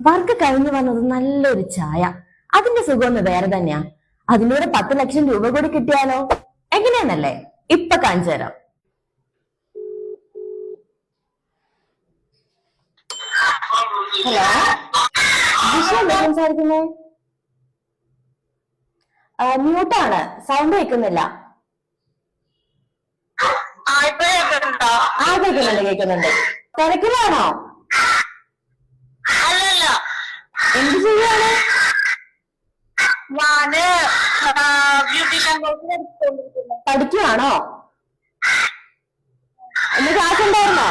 Work കഴിഞ്ഞു വന്നത് നല്ലൊരു ചായ, അതിന്റെ സുഖമൊന്ന് വേറെ തന്നെയാ. അതിലൂടെ 10 ലക്ഷം രൂപ കൂടി കിട്ടിയാലോ? എങ്ങനെയാന്നല്ലേ ഇപ്പൊ കാണിച്ചു തരാം. ഹലോ, ജിഷ എന്താ സംസാരിക്കുന്നേ? മ്യൂട്ടാണ്, സൗണ്ട് കേൾക്കുന്നില്ല. കേൾക്കുന്നുണ്ട്. തിരക്കിലാണോ? എന്ത് ചെയ്യാണ്? പഠിക്കുവാണോ? ഇന്ന് ക്ലാസ് ഉണ്ടായിരുന്നോ?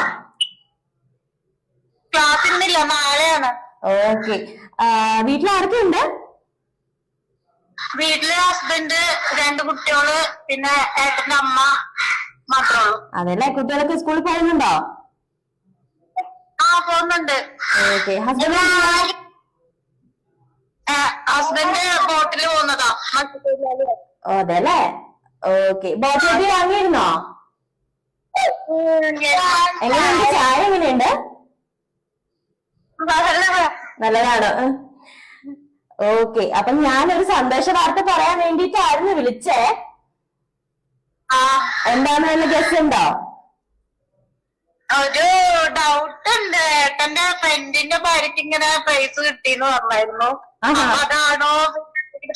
ക്ലാസ് ഇന്നില്ല, നാളെയാണ്. ഓക്കെ. വീട്ടിൽ ആരൊക്കെയുണ്ട്? വീട്ടില് ഹസ്ബൻഡ്, 2 കുട്ടികള്, പിന്നെ ഏട്ടന്റെ അമ്മ മാത്രമേ ഉള്ളൂ. അതല്ലേ, കുട്ടികളൊക്കെ സ്കൂളിൽ പോകുന്നുണ്ടോ? പോകുന്നുണ്ട്. ഓക്കെ. ഹസ്ബൻഡ് ബോട്ടില് പോകുന്നതാ. അതെല്ലേ. ഓക്കെ. ബോട്ടിൽ വാങ്ങിയിരുന്നോ? എങ്ങനെയുണ്ട് ചായ? എങ്ങനെയുണ്ട്? നല്ലതാണ്. ഓക്കെ. അപ്പൊ ഞാനൊരു സന്തോഷ വാർത്ത പറയാൻ വേണ്ടിട്ടായിരുന്നു വിളിച്ചേ. എന്താന്ന് വല്ല ഗസ് ഉണ്ടോ? ഒരു ഡൗട്ട് ഉണ്ട്. ഏട്ടന്റെ ഫ്രണ്ടിന്റെ ഭാര്യക്ക് ഇങ്ങനെ പ്രൈസ് കിട്ടിന്ന് പറഞ്ഞായിരുന്നു. അതാണോ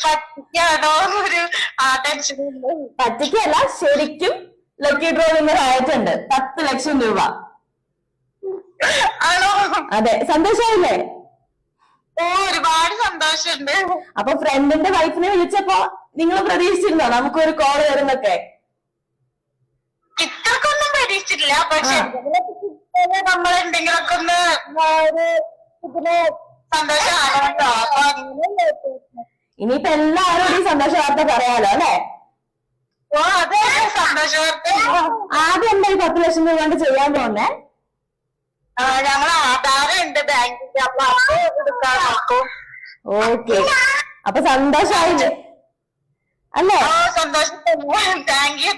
പറ്റിക്കാണോ ഒരു ടെൻഷനുണ്ട്. പറ്റിക്കല്ല, ശരിക്കും ലക്കി ഡ്രോ വിന്നർ ആയിട്ടുണ്ട് 10 ലക്ഷം രൂപ. ആണോ? അതെ. സന്തോഷമായില്ലേ? ഒരുപാട് സന്തോഷമുണ്ട്. അപ്പൊ ഫ്രണ്ടിന്റെ വൈഫിനെ വിളിച്ചപ്പോ നിങ്ങൾ പ്രതീക്ഷിച്ചിരുന്നോ നമുക്കൊരു കോൾ വരുന്നൊക്കെ? ഇത്രക്കൊന്നും പ്രതീക്ഷിച്ചിട്ടില്ല. പക്ഷെ നമ്മൾ എന്തെങ്കിലുമൊക്കെ ഒന്ന് ഇതിന് സന്തോഷമാണല്ലോ. ഇനിയിപ്പോ എല്ലാവരും ഈ സന്തോഷ വാർത്ത പറയാലോ അല്ലെ? അതെ, സന്തോഷ വാർത്ത. ആദ്യം എന്താ ഈ 10 ലക്ഷം രൂപ കൊണ്ട് ചെയ്യാൻ പോകുന്നേ? ഞങ്ങൾ ആധാറുണ്ട് ബാങ്കിന്റെ, അപ്പൊ അത് എടുക്കാൻ നോക്കും. ഓക്കെ. അപ്പൊ സന്തോഷായില്ലേ അല്ലേ? സന്തോഷം. Thank you.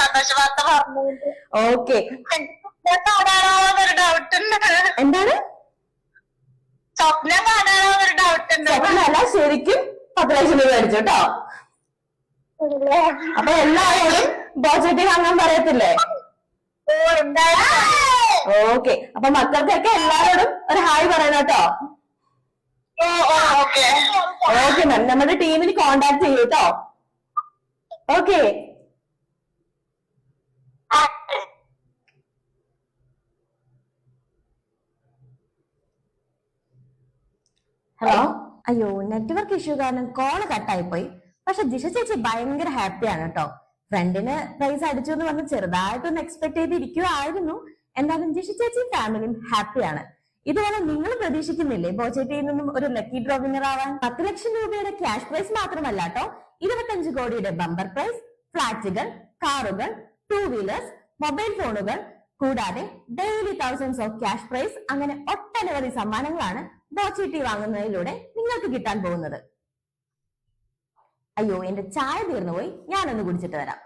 സന്തോഷ വാർത്ത പറഞ്ഞത്. ഓക്കെ. കാണാനോന്നൊരു ഡൗട്ട് ഉണ്ട്. എന്താണ്? സ്വപ്നം കാണാനോന്നൊരു ഡൗട്ട് ഉണ്ട്. സ്വപ്നമല്ല, ശരിക്കും 10 ലക്ഷം രൂപ അടിച്ചു കേട്ടോ. അപ്പൊ എല്ലാവരോടും ബോച്ചട്ടി വാങ്ങാൻ പറയത്തില്ലേ? ഓക്കെ. അപ്പൊ മക്കൾക്കൊക്കെ എല്ലാവരോടും ഒരു ഹായ് പറയണം കേട്ടോ. ഓക്കെ മാം, നമ്മുടെ ടീമിന് കോണ്ടാക്ട് ചെയ്യൂ കേട്ടോ. ഓക്കെ. ഹലോ. അയ്യോ, നെറ്റ്വർക്ക് ഇഷ്യൂ കാരണം കോള് കട്ടായിപ്പോയി. പക്ഷെ ജിഷ ചേച്ചി ഭയങ്കര ഹാപ്പിയാണ് കേട്ടോ. ഫ്രണ്ടിന് പ്രൈസ് അടിച്ചു എന്ന് പറഞ്ഞ് ചെറുതായിട്ടൊന്ന് എക്സ്പെക്ട് ചെയ്തിരിക്കുവായിരുന്നു. എന്തായാലും ജിഷ ചേച്ചിയും ഫാമിലിയും ഹാപ്പിയാണ്. ഇതുപോലെ നിങ്ങൾ പ്രതീക്ഷിക്കുന്നില്ലേ ബോച്ചേറ്റിയിൽ നിന്നും ഒരു ലക്കി ഡ്രോ വിന്നർ ആവാൻ? 10 ലക്ഷം രൂപയുടെ ക്യാഷ് പ്രൈസ് മാത്രമല്ല കേട്ടോ, 25 കോടിയുടെ ബമ്പർ പ്രൈസ്, ഫ്ലാറ്റുകൾ, കാറുകൾ, 2 വീലേഴ്സ്, മൊബൈൽ ഫോണുകൾ, കൂടാതെ daily thousands of cash prize, അങ്ങനെ ഒട്ടനവധി സമ്മാനങ്ങളാണ് ബോച്ചേറ്റി വാങ്ങുന്നതിലൂടെ നിങ്ങൾക്ക് കിട്ടാൻ പോകുന്നത്. അയ്യോ, എന്റെ ചായ തീർന്നു പോയി, ഞാനൊന്ന് കുടിച്ചിട്ട് വരാം.